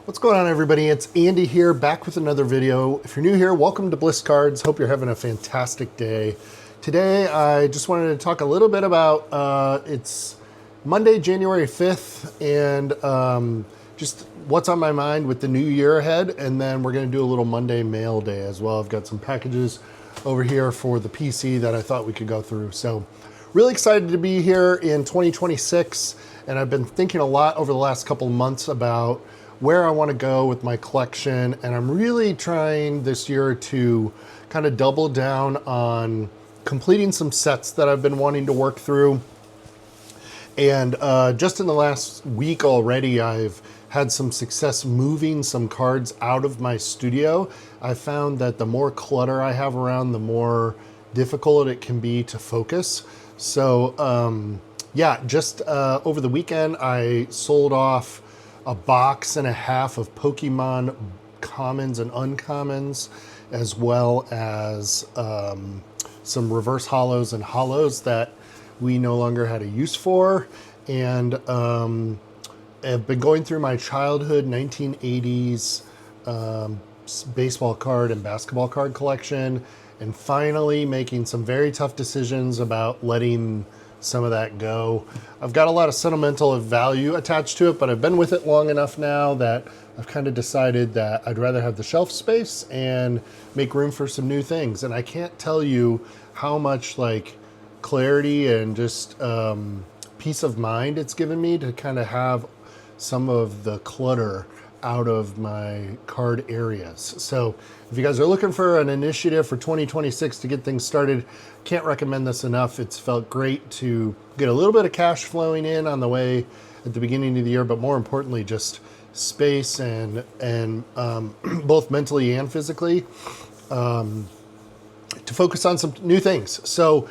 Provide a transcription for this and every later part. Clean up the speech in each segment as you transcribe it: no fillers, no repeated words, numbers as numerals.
What's going on, everybody? It's Andy here, back with another video. If you're new here, welcome to Bliss Cards. Hope you're having a fantastic day. Today, I just wanted to talk a little bit about, it's Monday, January 5th, and just what's on my mind with the new year ahead, and then we're gonna do a little Monday mail day as well. I've got some packages over here for the PC that I thought we could go through. So, really excited to be here in 2026, and I've been thinking a lot over the last couple of months about where I want to go with my collection, and I'm really trying this year to kind of double down on completing some sets that I've been wanting to work through. And just in the last week already, I've had some success moving some cards out of my studio. I found that the more clutter I have around, the more difficult it can be to focus. So yeah, just over the weekend, I sold off a box and a half of Pokemon commons and uncommons, as well as some reverse holos and holos that we no longer had a use for. And I've been going through my childhood 1980s baseball card and basketball card collection, and finally making some very tough decisions about letting some of that go. I've got a lot of sentimental value attached to it, but I've been with it long enough now that I've kind of decided that I'd rather have the shelf space and make room for some new things. And I can't tell you how much like clarity and just peace of mind it's given me to kind of have some of the clutter out of my card areas. So if you guys are looking for an initiative for 2026 to get things started, can't recommend this enough. It's felt great to get a little bit of cash flowing in on the way at the beginning of the year, but more importantly, just space and both mentally and physically to focus on some new things. So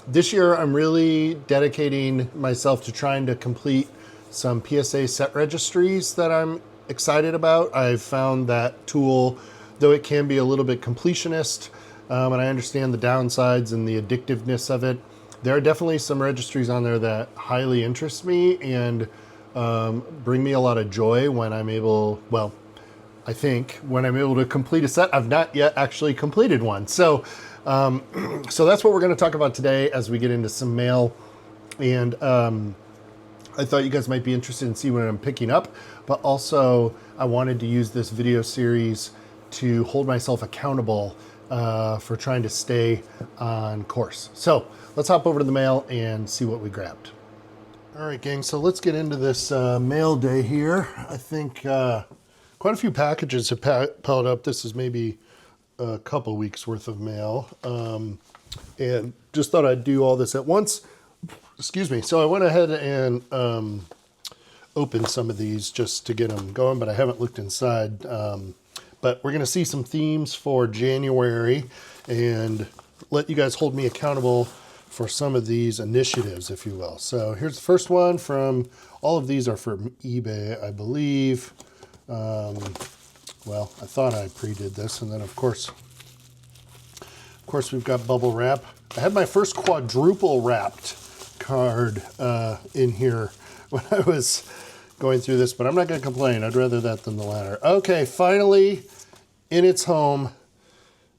this year I'm really dedicating myself to trying to complete some PSA set registries that I'm excited about. I've found that tool, though it can be a little bit completionist, and I understand the downsides and the addictiveness of it, there are definitely some registries on there that highly interest me and bring me a lot of joy when I'm able, well, I think when I'm able to complete a set. I've not yet actually completed one. So, so that's what we're going to talk about today as we get into some mail. And I thought you guys might be interested in see what I'm picking up, but also I wanted to use this video series to hold myself accountable for trying to stay on course. So let's hop over to the mail and see what we grabbed. All right, gang, so let's get into this mail day here. I think quite a few packages have piled up. This is maybe a couple weeks worth of mail, and just thought I'd do all this at once. Excuse me. So I went ahead and opened some of these just to get them going, but I haven't looked inside. But we're going to see some themes for January and let you guys hold me accountable for some of these initiatives, if you will. So here's the first one from, all of these are from eBay, I believe. Well, I thought I pre-did this, and then of course we've got bubble wrap. I had my first quadruple wrapped card in here when I was going through this, but I'm not going to complain. I'd rather that than the latter. Okay, finally in its home,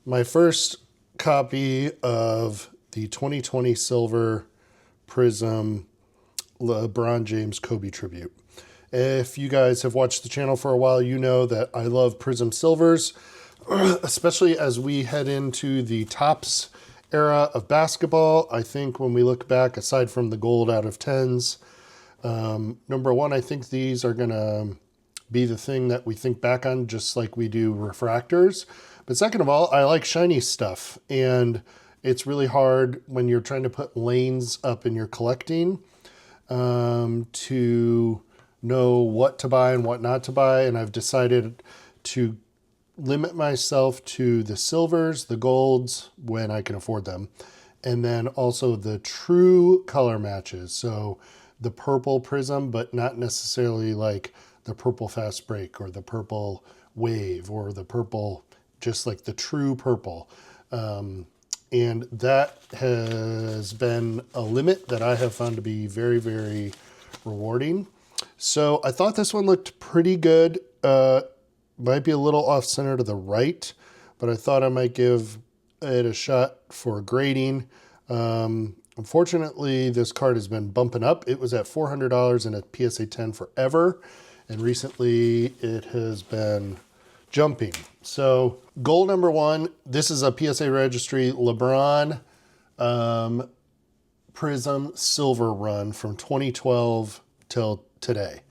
my first copy of the 2020 Silver Prism LeBron James Kobe Tribute. If you guys have watched the channel for a while, you know that I love Prism Silvers, especially as we head into the Topps era of basketball. I think when we look back, aside from the gold out of 10s, number one, I think these are going to be the thing that we think back on, just like we do refractors. But second of all, I like shiny stuff, and it's really hard when you're trying to put lanes up in your collecting to know what to buy and what not to buy. And I've decided to limit myself to the silvers, the golds, when I can afford them, and then also the true color matches. So the purple Prism, but not necessarily like the purple Fast Break or the purple Wave or the purple, just like the true purple. And that has been a limit that I have found to be very, very rewarding. So I thought this one looked pretty good. Might be a little off center to the right, but I thought I might give it a shot for grading. Unfortunately, this card has been bumping up. It was at $400 in a PSA 10 forever, and recently it has been jumping. So goal number one, this is a PSA Registry LeBron Prism Silver run from 2012 till today.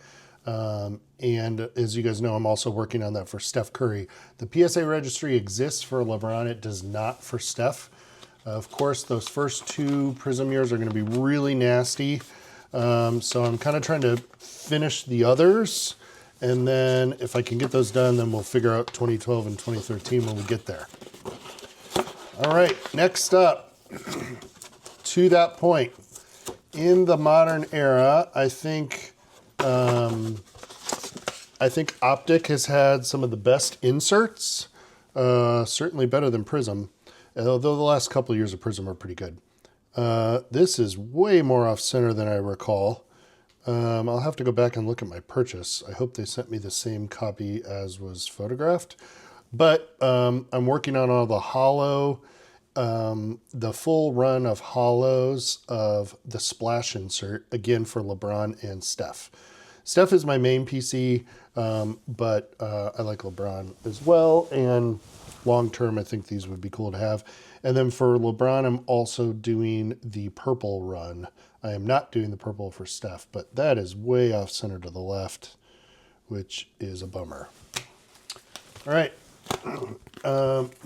And as you guys know, I'm also working on that for Steph Curry. The PSA Registry exists for LeBron. It does not for Steph. Of course, those first two Prism years are going to be really nasty. So I'm kind of trying to finish the others. And then if I can get those done, then we'll figure out 2012 and 2013 when we get there. All right, next up, to that point, in the modern era, I think Optic has had some of the best inserts, certainly better than Prism, although the last couple of years of Prism are pretty good. This is way more off center than I recall. I'll have to go back and look at my purchase. I hope they sent me the same copy as was photographed. But I'm working on all the hollow, the full run of hollows of the splash insert, again for LeBron and Steph. Steph is my main PC, but I like LeBron as well, and long term I think these would be cool to have. And then for LeBron, I'm also doing the purple run. I am not doing the purple for Steph, but that is way off center to the left, which is a bummer. All right,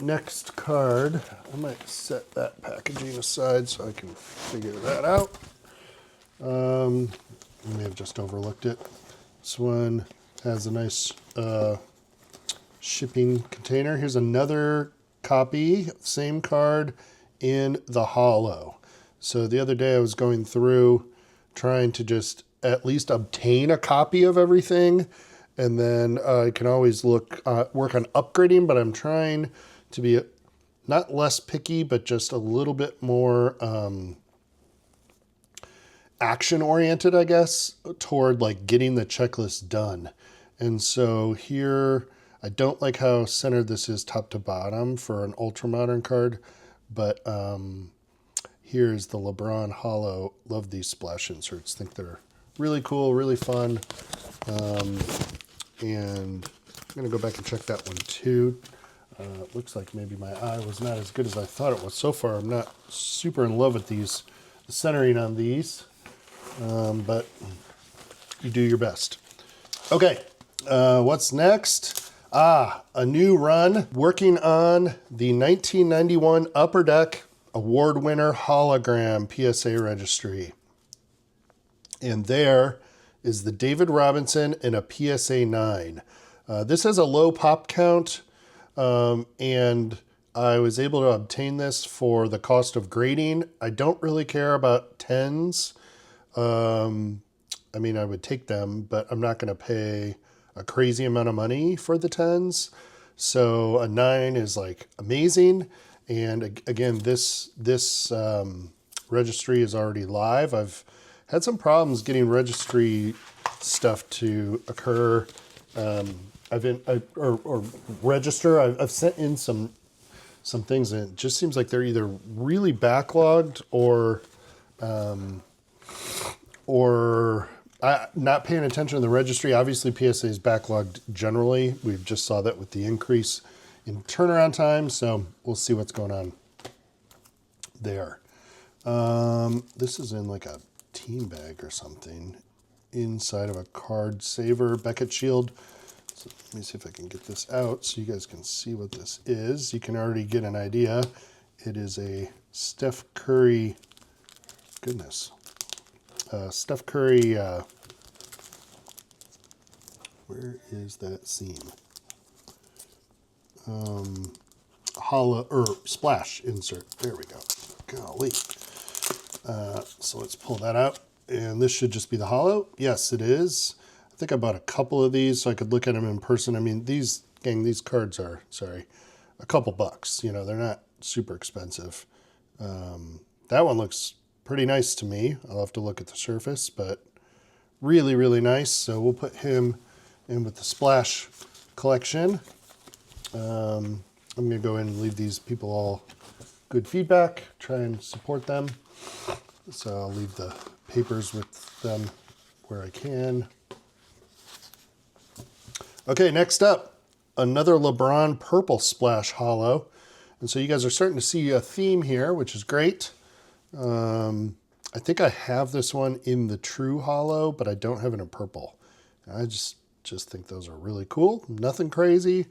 next card. I might set that packaging aside so I can figure that out. I may have just overlooked it. This one has a nice shipping container. Here's another copy, same card in the hollow. So the other day I was going through trying to just at least obtain a copy of everything, and then I can always work on upgrading, but I'm trying to be not less picky, but just a little bit more action-oriented, I guess, toward like getting the checklist done. And so here, I don't like how centered this is top to bottom for an ultra-modern card, but here's the LeBron Hollow. Love these splash inserts. Think they're really cool, really fun. And I'm gonna go back and check that one too. Looks like maybe my eye was not as good as I thought it was. So far, I'm not super in love with these, the centering on these, but you do your best. Okay, what's next? A new run. Working on the 1991 Upper Deck Award winner hologram PSA Registry. And there is the David Robinson in a PSA 9. This has a low pop count, and I was able to obtain this for the cost of grading. I don't really care about 10s. I mean, I would take them, but I'm not going to pay a crazy amount of money for the 10s. So a 9 is like amazing. And again, this registry is already live. I've had some problems getting registry stuff to occur. Or register. I've sent in some things, and it just seems like they're either really backlogged or not paying attention to the registry. Obviously, PSA is backlogged generally. We just saw that with the increase in turnaround time, so we'll see what's going on there. This is in like a team bag or something inside of a card saver Beckett Shield. So let me see if I can get this out so you guys can see what this is. You can already get an idea. It is a Steph Curry, goodness, Steph Curry, where is that seam? Hollow, or splash insert. There we go. Golly. So let's pull that out. And this should just be the hollow. Yes, it is. I think I bought a couple of these so I could look at them in person. I mean, these cards are, a couple bucks. You know, they're not super expensive. That one looks pretty nice to me. I'll have to look at the surface, but really, really nice. So we'll put him in with the Splash collection. I'm going to go in and leave these people all good feedback, try and support them. So I'll leave the papers with them where I can. Okay, next up, another LeBron Purple Splash Holo. And so you guys are starting to see a theme here, which is great. I think I have this one in the true holo, but I don't have it in purple. I just think those are really cool. Nothing crazy,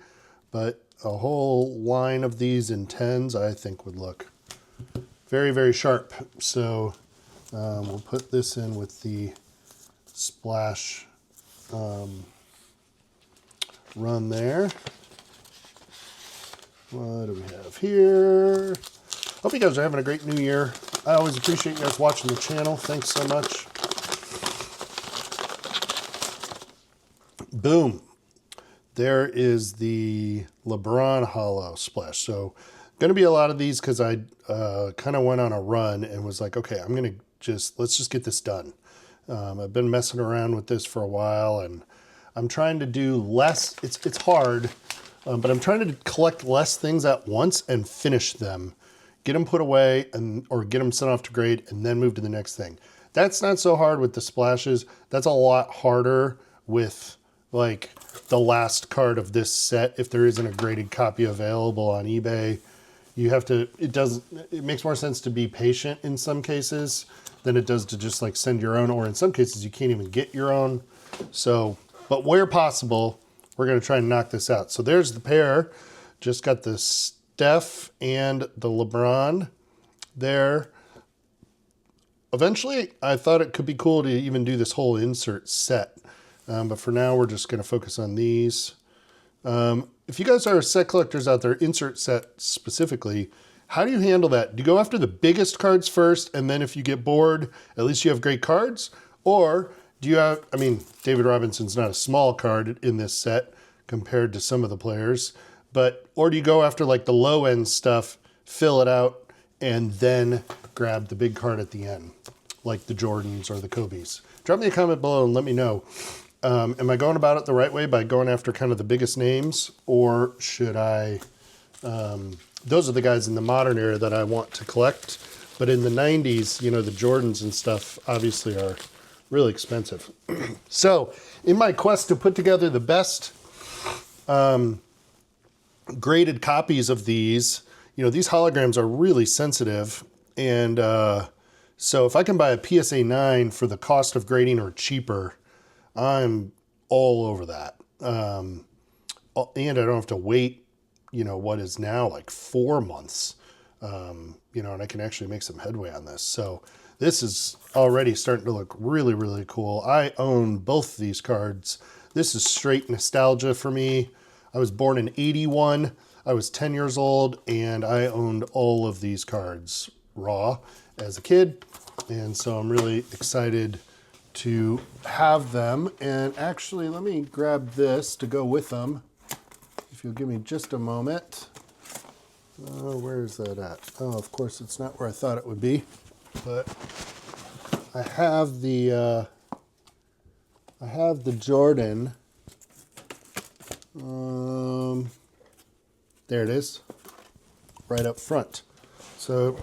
but a whole line of these in 10s I think would look very, very sharp. So we'll put this in with the Splash run there. What do we have here? Hope you guys are having a great new year. I always appreciate you guys watching the channel. Thanks so much. Boom. There is the LeBron Holo Splash. So going to be a lot of these because I kind of went on a run and was like, okay, I'm going to let's just get this done. I've been messing around with this for a while and I'm trying to do less. It's hard, but I'm trying to collect less things at once and finish them. Get them put away or get them sent off to grade and then move to the next thing. That's not so hard with the splashes. That's a lot harder with like the last card of this set. If there isn't a graded copy available on eBay, you have to, it makes more sense to be patient in some cases than it does to just like send your own, or in some cases you can't even get your own. So, but where possible, we're going to try and knock this out. So there's the pair. Just got the Steph and the LeBron there. Eventually, I thought it could be cool to even do this whole insert set. But for now, we're just going to focus on these. If you guys are set collectors out there, insert set specifically, how do you handle that? Do you go after the biggest cards first, and then if you get bored, at least you have great cards? Or do you have, I mean, David Robinson's not a small card in this set compared to some of the players, or do you go after like the low end stuff, fill it out, and then grab the big card at the end, like the Jordans or the Kobes? Drop me a comment below and let me know. Am I going about it the right way by going after kind of the biggest names, or should I, those are the guys in the modern era that I want to collect, but in the 90s, you know, the Jordans and stuff obviously are really expensive. So in my quest to put together the best graded copies of these, you know, these holograms are really sensitive, and so if I can buy a PSA 9 for the cost of grading or cheaper, I'm all over that. And I don't have to wait, you know, what is now like 4 months, you know, and I can actually make some headway on this. So this is already starting to look really, really cool. I own both these cards. This is straight nostalgia for me. I was born in 81. I was 10 years old, and I owned all of these cards raw as a kid. And so I'm really excited to have them. And actually, let me grab this to go with them. If you'll give me just a moment. Where is that at? Oh, of course, it's not where I thought it would be. But I have the Jordan. There it is, right up front. So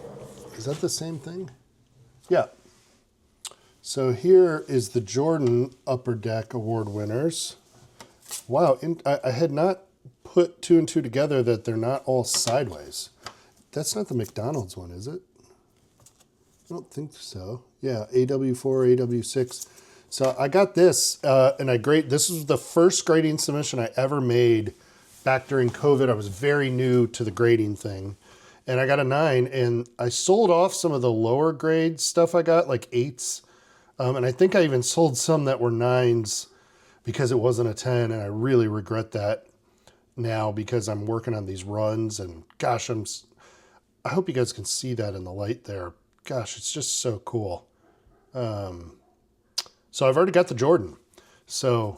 is that the same thing? Yeah. So here is the Jordan Upper Deck Award winners. Wow, I had not put two and two together that they're not all sideways. That's not the McDonald's one, is it? I don't think so. Yeah, AW4, AW6. So I got this, and this was the first grading submission I ever made back during COVID. I was very new to the grading thing. And I got a 9, and I sold off some of the lower grade stuff I got, like 8s. And I think I even sold some that were 9s because it wasn't a 10, and I really regret that now because I'm working on these runs, and gosh, I hope you guys can see that in the light there. Gosh, it's just so cool. So I've already got the Jordan. So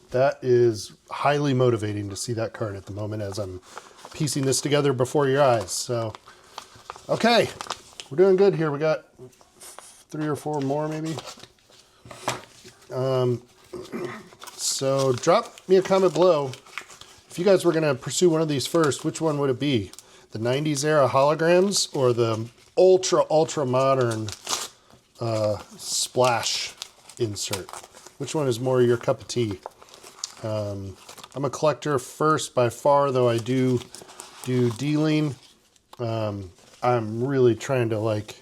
that is highly motivating to see that card at the moment as I'm piecing this together before your eyes. So, okay, we're doing good here. We got 3 or 4 more maybe. So drop me a comment below. If you guys were going to pursue one of these first, which one would it be? The 90s era holograms or the ultra modern splash insert? Which one is more your cup of tea? I'm a collector first by far, though I do dealing. I'm really trying to like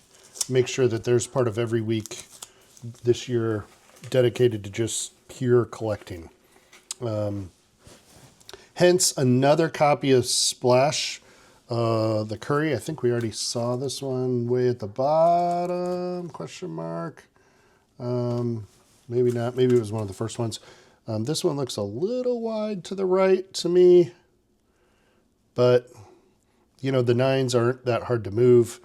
make sure that there's part of every week this year dedicated to just pure collecting. Hence another copy of Splash, the Curry. I think we already saw this one way at the bottom, question mark. Maybe not, maybe it was one of the first ones. This one looks a little wide to the right to me, but you know, the 9s aren't that hard to move.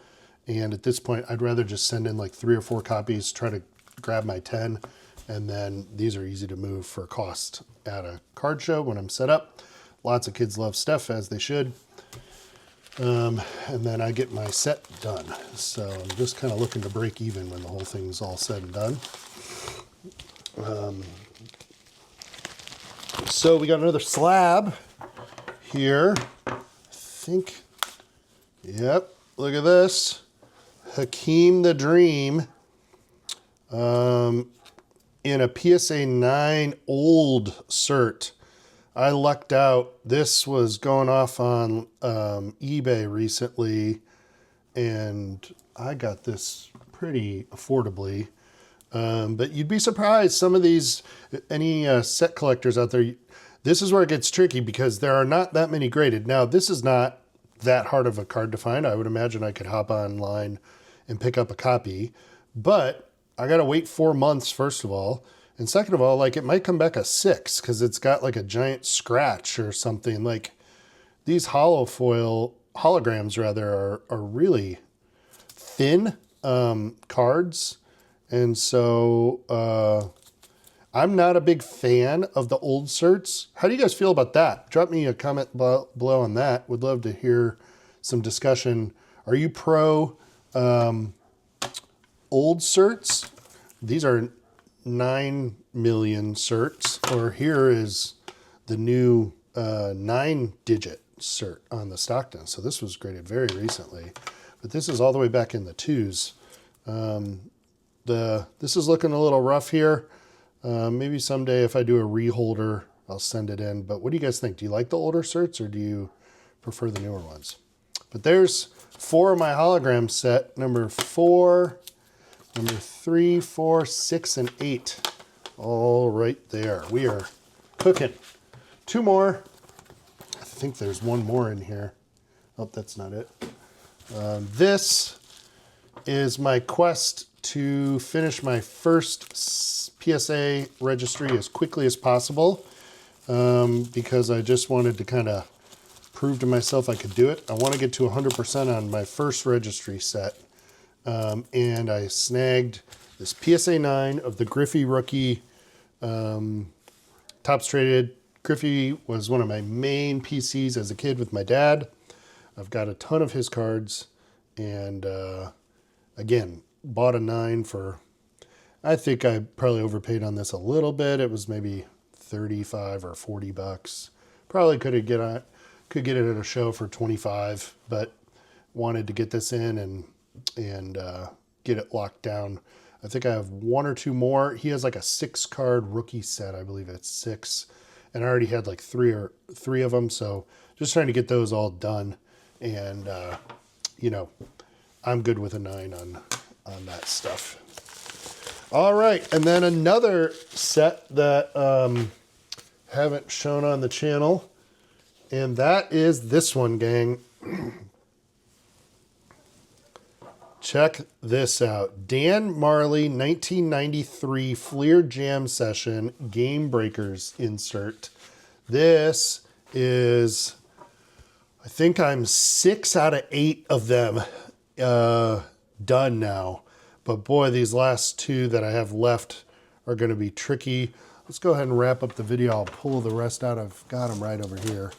And at this point, I'd rather just send in like 3 or 4 copies, try to grab my 10. And then these are easy to move for cost at a card show when I'm set up. Lots of kids love Steph, as they should. And then I get my set done. So I'm just kind of looking to break even when the whole thing's all said and done. So we got another slab here. I think, yep, look at this. Hakeem the Dream. In a PSA 9 old cert. I lucked out. This was going off on eBay recently, and I got this pretty affordably. But you'd be surprised, some of these, any set collectors out there, this is where it gets tricky because there are not that many graded. Now, this is not that hard of a card to find. I would imagine I could hop online and pick up a copy, but I got to wait 4 months, first of all. And second of all, like, it might come back a 6 because it's got like a giant scratch or something. Like, these holograms rather are really thin cards. And so I'm not a big fan of the old certs. How do you guys feel about that? Drop me a comment below on that. Would love to hear some discussion. Are you pro old certs? These are 9 million certs, or here is the new 9-digit cert on the Stockton. So this was graded very recently, but this is all the way back in the 2s. This is looking a little rough here. Maybe someday if I do a reholder, I'll send it in. But what do you guys think? Do you like the older certs or do you prefer the newer ones? But there's 4 of my hologram set, number 4, number 3, 4, 6, and 8. All right there. We are cooking. 2 more. I think there's 1 more in here. Oh, that's not it. This is my quest to finish my first PSA registry as quickly as possible because I just wanted to kind of prove to myself I could do it. I want to get to 100% on my first registry set. And I snagged this PSA 9 of the Griffey rookie, Topps Traded. Griffey was one of my main PCs as a kid with my dad. I've got a ton of his cards, and again, bought a 9 for, I think I probably overpaid on this a little bit. It was maybe 35 or 40 bucks. Probably could get it at a show for 25, but wanted to get this in and get it locked down. I think I have 1 or 2 more. He has like a 6-card rookie set. I believe it's 6. And I already had like 3 of them. So just trying to get those all done. And, you know, I'm good with a 9 on that stuff. All right. And then another set that haven't shown on the channel. And that is this one, gang. Check this out. Dan Marley 1993 Fleer Jam Session Game Breakers insert. This is, I think I'm 6 out of 8 of them done now. But boy, these last 2 that I have left are going to be tricky. Let's go ahead and wrap up the video. I'll pull the rest out. I've got them right over here.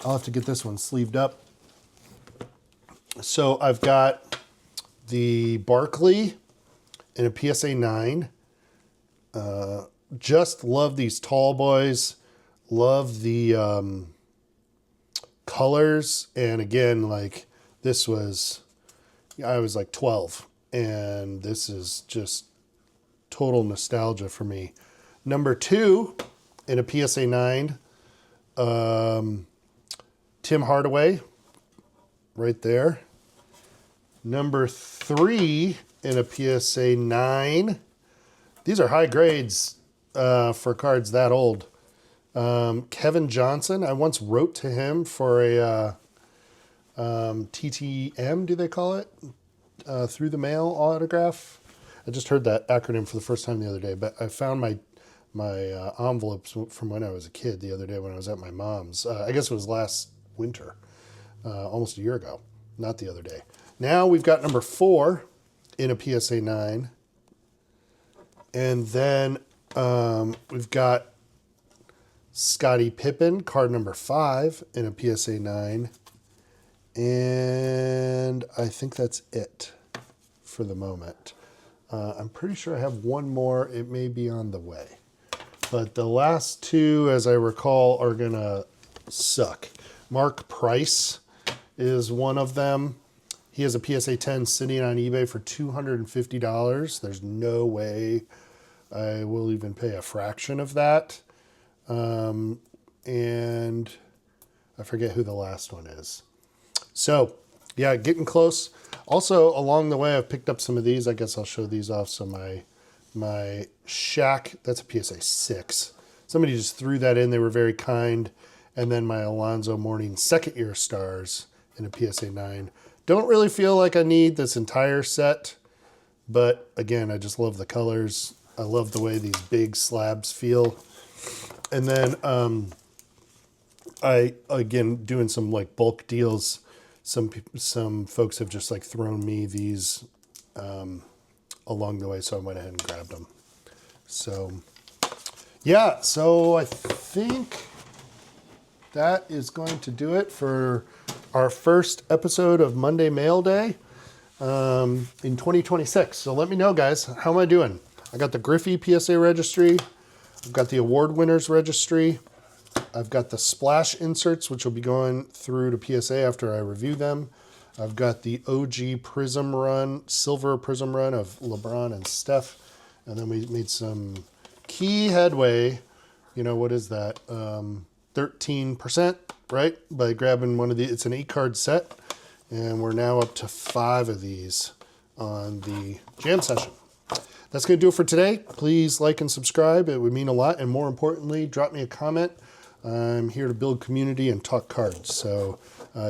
I'll have to get this one sleeved up. So I've got the Barkley in a PSA 9. Just love these tall boys. Love the colors. And again, like this was, I was like 12, and this is just total nostalgia for me. Number 2 in a PSA 9, Tim Hardaway, right there. Number 3 in a PSA 9. These are high grades for cards that old. Kevin Johnson. I once wrote to him for a TTM, do they call it? Through the mail autograph. I just heard that acronym for the first time the other day, but I found my envelopes from when I was a kid the other day when I was at my mom's. I guess it was last winter, almost a year ago, not the other day. Now we've got number 4 in a PSA 9. And then we've got Scottie Pippen, card number 5 in a PSA 9. And I think that's it for the moment. I'm pretty sure I have one more. It may be on the way. But the last 2, as I recall, are going to suck. Mark Price is one of them. He has a PSA 10 sitting on eBay for $250. There's no way I will even pay a fraction of that. And I forget who the last one is. So, yeah, getting close. Also, along the way, I've picked up some of these. I guess I'll show these off. So my Shaq, that's a PSA 6. Somebody just threw that in. They were very kind. And then my Alonzo Mourning second-year stars in a PSA 9. Don't really feel like I need this entire set. But, again, I just love the colors. I love the way these big slabs feel. And then I, again, doing some like bulk deals. Some folks have just like thrown me these along the way, so I went ahead and grabbed them. So, yeah, so I think that is going to do it for our first episode of Monday Mail Day in 2026. So let me know, guys, how am I doing? I got the Griffey PSA registry. I've got the award winners registry. I've got the splash inserts, which will be going through to PSA after I review them. I've got the OG Prism run, silver Prism run of LeBron and Steph. And then we made some key headway. You know, what is that? 13%, right? By grabbing one of the, it's an 8-card set. And we're now up to 5 of these on the jam session. That's going to do it for today. Please like and subscribe. It would mean a lot. And more importantly, drop me a comment. I'm here to build community and talk cards. So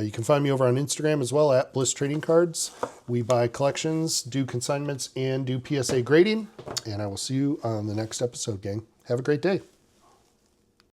you can find me over on Instagram as well at Bliss Trading Cards. We buy collections, do consignments, and do PSA grading. And I will see you on the next episode, gang. Have a great day.